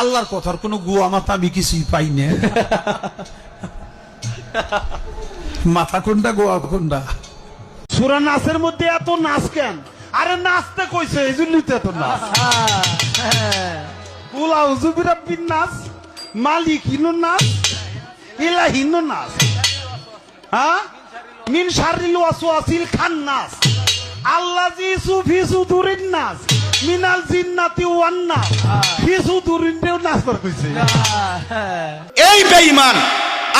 আল্লাহর কথার কোনো গুয়া মাথা আমি কিছুই পাই না। মাথা কোনটা গোয়া কোনটা? সূরা নাসের মধ্যে এত নাচ কেন? আরে নাচতে কইছে এই জন্যই তো এত নাচ। কুল আউযু বিরাব্বিন নাস, মালিকিনুন নাস, ইলাহিনুন নাস, হ্যাঁ, মিন শাররিল ওয়াসওয়াসিল খান্নাস, আল্লাযী ফি সুদুরিন নাস, মিনাল জিন্নাতি ওয়ান নাস, ফি সুদুরিন নাস পর কইছে। এই বেঈমান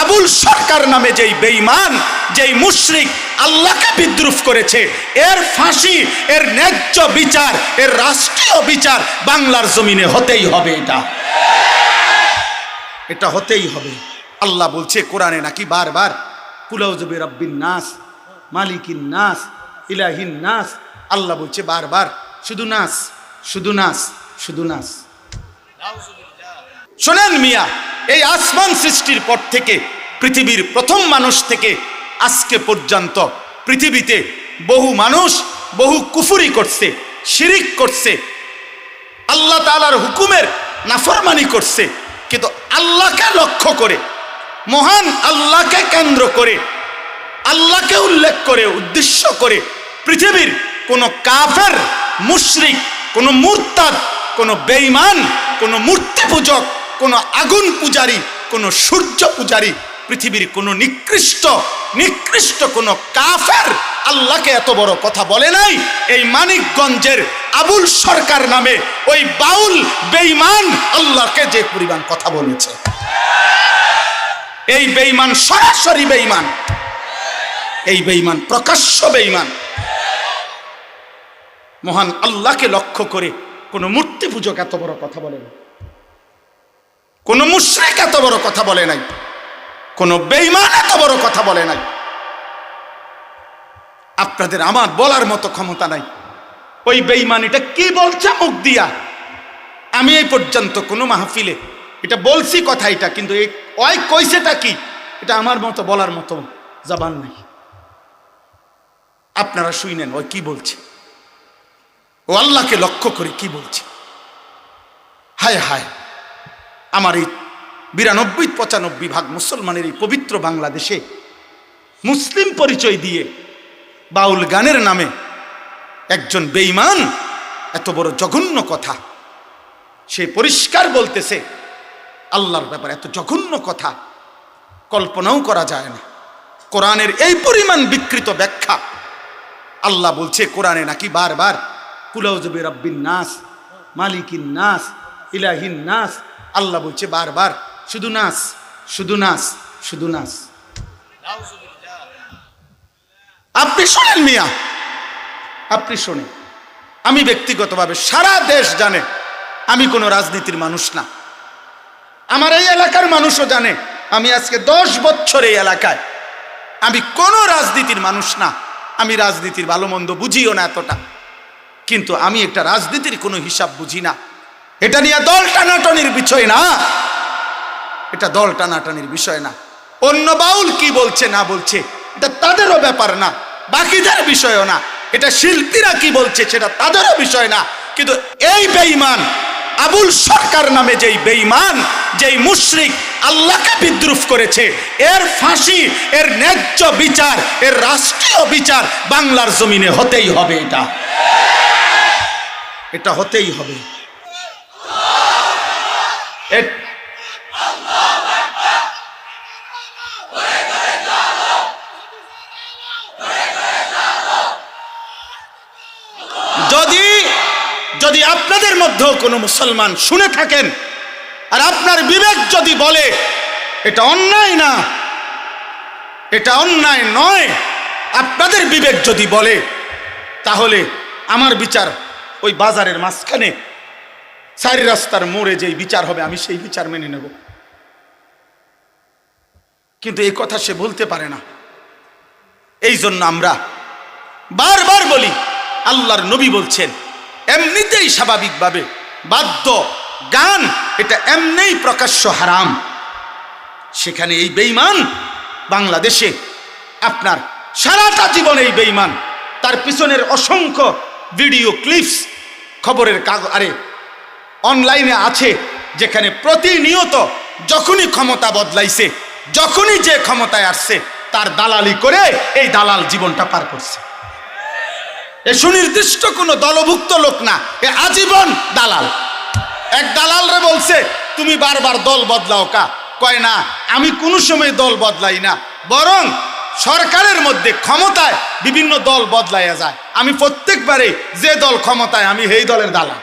আবুল সরকার নামে যেই বেঈমান, যেই মুশরিক আল্লাহকে বিদ্রুপ করেছে, এর ফাঁসি, এর ন্যায্য বিচার, এর রাষ্ট্রীয় বিচার বাংলার জমিনে হতেই হবে। এটা হতেই হবে। আল্লাহ বলছে কোরআনে নাকি বারবার কুল আউযু বিরাব্বিন নাস, মালিকিন নাস, ইলাহিন নাস। আল্লাহ বলছে বারবার শুধু নাস, শুধু নাস, শুধু নাস। শোনেন মিয়া, এই আসমান সৃষ্টির পর থেকে পৃথিবীর প্রথম মানুষ থেকে আজকে পর্যন্ত পৃথিবীতে বহু মানুষ বহু কুফরি করছে, শিরিক করছে, আল্লাহ তাআলার হুকুমের নাফরমানি করছে, কিন্তু আল্লাহকে লক্ষ্য করে, মহান আল্লাহকে কেন্দ্র করে, আল্লাহকে উল্লেখ করে, উদ্দেশ্য করে পৃথিবীর কোন কাফের, মুশরিক, কোন মুরতাদ, কোন বেঈমান, কোন মূর্তি পূজক, কোন আগুন পূজারী, কোন সূর্য পূজারী, পৃথিবীর কোন নিকৃষ্ট কোন কাফের আল্লাহকে এত বড় কথা বলে নাই। এই মানিকগঞ্জের আবুল সরকার নামে ওই বাউল বেঈমান আল্লাহকে যে পরিমাণ কথা বলেছে, এই বেঈমান সরাসরি বেঈমান, এই বেঈমান প্রকাশ্য বেঈমান। মহান আল্লাহকে লক্ষ্য করে কোন মূর্তি পূজক এত বড় কথা বলে না, কোন মুশরিক এত বড় কথা বলে নাই, কোন বেঈমান এত বড় কথা বলে নাই। আপনাদের আমার বলার মতো ক্ষমতা নাই। ওই বেঈমান এটা কি বলছে মুখ দিয়া, আমি এই পর্যন্ত কোন মাহফিলে এটা বলছি কথা, এটা কিন্তু এই ওই কইছেটা কি, এটা আমার মতো বলার মতো জবান নাই। আপনারা শুনেন ওই কি বলছে, ও আল্লাহকে লক্ষ্য করে কি বলছে। হায় হায়, আমার এই 92-95 ভাগ মুসলমানের এই পবিত্র বাংলাদেশে মুসলিম পরিচয় দিয়ে বাউল গানের নামে একজন বেঈমান এত বড় জঘন্য কথা, সে পরিষ্কার বলতেছে আল্লাহর ব্যাপারে এত জঘন্য কথা কল্পনাও করা যায় না। কোরআনের এই পরিমাণ বিকৃত ব্যাখ্যা। আল্লাহ বলছে কোরআনে নাকি বারবার কুল আউযু বিরাব্বিন নাস, মালিকিন নাস, ইলাহিন নাস। আল্লাহ বলছে বারবার শুধু নাস, শুধু নাস, শুধু নাস। আপনি শোনেন মিয়া, আপনি শোনেন। আমি ব্যক্তিগতভাবে সারা দেশ জানে আমি কোনো রাজনীতির মানুষ না, আমার এই এলাকার মানুষও জানে আমি আজকে 10 বছর এই এলাকায়, আমি কোনো রাজনীতির মানুষ না, আমি রাজনীতির ভালো মন্দ বুঝিও না এতটা, কিন্তু আমি একটা রাজনীতির কোনো হিসাব বুঝি না। এটা নিয়ে দল টানাটানির বিষয় না, এটা দল টানাটানির বিষয় না। অন্য বাউল কি বলছে না বলছে এটা তাদেরও ব্যাপার না, বাকিদের বিষয়ও না। এটা শিল্পীরা কি বলছে সেটা তাদেরও বিষয় না। কিন্তু এই বেঈমান আবুল সরকার নামে যেই বেঈমান, যেই মুশরিক আল্লাহকে বিদ্রুপ করেছে, এর ফাঁসি, এর ন্যায্য বিচার, এর রাষ্ট্রীয় বিচার বাংলার জমিনে হতেই হবে। এটা হতেই হবে। যদি আপনাদের মধ্যেও কোনো মুসলমান শুনে থাকেন আর আপনার বিবেক যদি বলে এটা অন্যায় না, এটা অন্যায় নয়, আপনাদের বিবেক যদি বলে, তাহলে আমার বিচার ওই বাজারের মাঝখানে 4 রাস্তার মোড়ে যেই বিচার হবে আমি সেই বিচার মেনে নেব। কিন্তু এই কথা সে বলতে পারে না। এই জন্য আমরা বারবার বলি, আল্লাহর নবী বলছেন এমনিতেই স্বাভাবিকভাবে বাদ্য গান এটা এমনিই প্রকাশ্য হারাম। সেখানে এই বেঈমান বাংলাদেশে আপনার সারাটা জীবন এই বেঈমান, তার পিছনের অসংখ্য ভিডিও ক্লিপস খবরের কাগজ আরে অনলাইনে আছে, যেখানে প্রতিনিয়ত যখনই ক্ষমতা বদলাইছে, যখনই যে ক্ষমতায় আসছে তার দালালি করে এই দালাল জীবনটা পার করছে। এ সুনির্দিষ্ট কোনো দলভুক্ত লোক না, এ আজীবন দালাল। এক দালালরে বলছে তুমি বারবার দল বদলাও কা? কয় না, আমি কোনো সময় দল বদলাই না, বরং সরকারের মধ্যে ক্ষমতায় বিভিন্ন দল বদলাইয়া যায়, আমি প্রত্যেকবারে যে দল ক্ষমতায় আমি সেই দলের দালাল।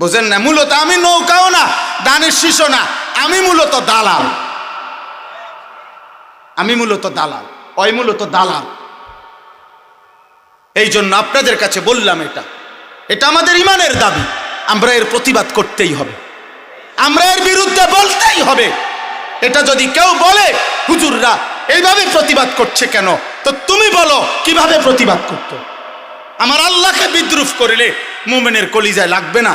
বুঝেন না? মূলত আমি নৌকাও না, দানের শীষও না, আমি মূলত দালাল। আমি মূলত দালাল, ওই মূলত দালাল। এই জন্য আপনাদের কাছে বললাম, এটা আমাদের ইমানের দাবি, আমরা এর প্রতিবাদ করতেই হবে, আমরা এর বিরুদ্ধে বলতেই হবে। এটা যদি কেউ বলে হুজুররা এইভাবে প্রতিবাদ করছে কেন, তো তুমি বলো কিভাবে প্রতিবাদ করতো। আমার আল্লাহকে বিদ্রুপ করিলে মুমিনের কলিজায় লাগবে না?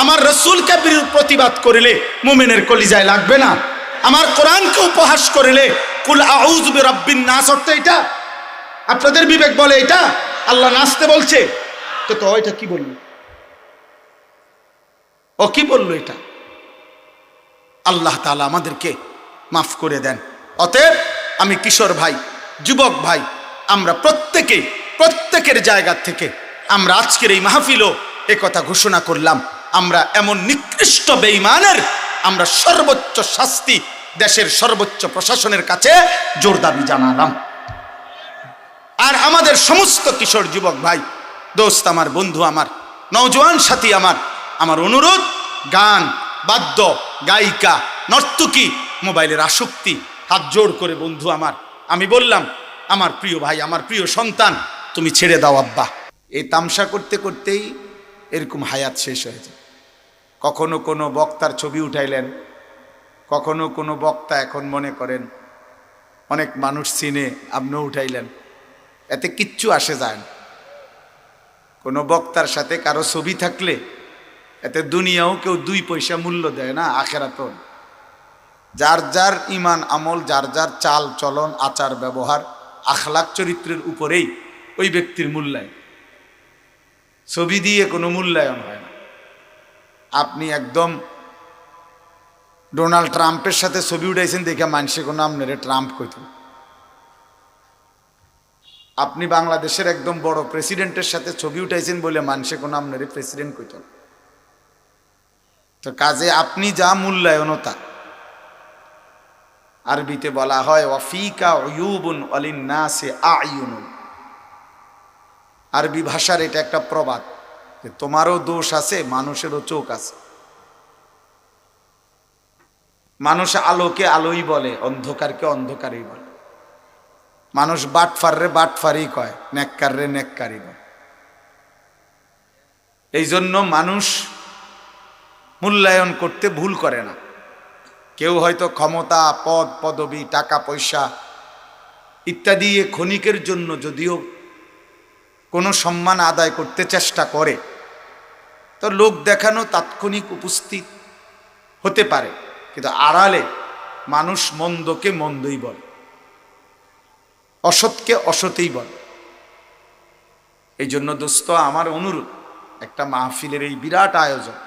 আমার রসুলকে প্রতিবাদ করিলে মুমিনের কলিজায় লাগবে না? আমার কোরআনকে উপহাস করিলে কুল আউযু বিরাব্বিন নাস অর্থ এটা? আপনাদের বিবেক বলে এটা আল্লাহ নাচতে বলছে? তো এটা কি বললো? ও কি বললো? এটা আল্লাহ তাআলা আমাদেরকে মাফ করে দেন। অতএব আমি কিশোর ভাই, যুবক ভাই, আমরা প্রত্যেকের জায়গা থেকে আমরা আজকের এই মাহফিলও একথা ঘোষণা করলাম, আমরা এমন নিকৃষ্ট বেঈমানের আমরা সর্বোচ্চ শাস্তি দেশের সর্বোচ্চ প্রশাসনের কাছে জোর দাবি জানালাম। আর আমাদের সমস্ত কিশোর যুবক ভাই, দোস্ত আমার, বন্ধু আমার, নওজোয়ান সাথী আমার অনুরোধ, গান, বাদ্য, গায়িকা, নর্তকী, মোবাইলের আসক্তি হাত জোড় করে বন্ধু আমার আমি বললাম, আমার প্রিয় ভাই, আমার প্রিয় সন্তান, তুমি ছেড়ে দাও আব্বা। এই তামসা করতে করতেই এরকম হায়াত শেষ হয়ে যায়। কখনো কোনো বক্তার ছবি উঠাইলেন, কখনো কোনো বক্তা এখন মনে করেন অনেক মানুষ চিনে, আপনিও উঠাইলেন, এতে কিচ্ছু আসে যায় না। কোনো বক্তার সাথে কারো ছবি থাকলে এতে দুনিয়াও কেউ 2 পয়সা মূল্য দেয় না, আখেরাতও। যার যার ইমান আমল, যার যার চাল চলন, আচার ব্যবহার, আখলাক চরিত্রের উপরেই ওই ব্যক্তির মূল্যায়ন। ছবি দিয়ে কোনো মূল্যায়ন হয় না। আপনি একদম ডোনাল্ড ট্রাম্পের সাথে ছবি উঠাইছেন দেখে মানুষে কোনো আপনারে ট্রাম্প কইত। আপনি বাংলাদেশের একদম বড় প্রেসিডেন্টের সাথে ছবি উঠাইছেন বলে মানুষে কোনো আপনারে প্রেসিডেন্ট কইত। তো কাজে আপনি যা মূল্যায়ন তা। আরবিতে বলা হয় ওয়াফিকা উয়ুবুন ওয়ালিন্নাসি আয়ুনুন। আরবি ভাষার এটা একটা প্রবাদ যে তোমারও দোষ আছে, মানুষেরও চোখ আছে। মানুষ আলোকে আলোই বলে, অন্ধকারকে অন্ধকারই বলে। মানুষ বাটফাররে বাটফারই কয়, নেককাররে নেককারই বলে। এই জন্য মানুষ মূল্যায়ন করতে ভুল করে না। কেউ হয়তো ক্ষমতা, পদ, পদবি, টাকা পয়সা ইত্যাদি ক্ষণিকের জন্য যদিও কোনো সম্মান আদায় করতে চেষ্টা করে, তো লোক দেখানো তাৎক্ষণিক উপস্থিত হতে পারে, কিন্তু আড়ালে মানুষ মন্দকে মন্দই বলে, অসৎকে অসৎই বলে। এই জন্য দোস্ত আমার অনুরোধ, একটা মাহফিলের এই বিরাট আয়োজন,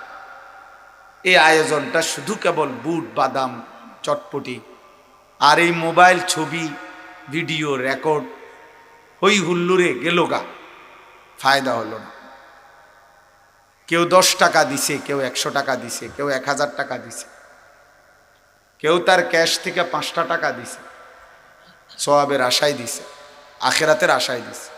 এই আয়োজনটা শুধু কেবল বুট বাদাম চটপটি আর এই মোবাইল ছবি ভিডিও রেকর্ড হই হুল্লুরে গেল গা, ফায়দা হলো না। কেউ 10 টাকা দিছে, কেউ 100 টাকা দিছে, কেউ 1000 টাকা দিছে, কেউ তার ক্যাশ থেকে 5টা টাকা দিছে, সওয়াবের আশায় দিছে, আখেরাতের আশায় দিছে।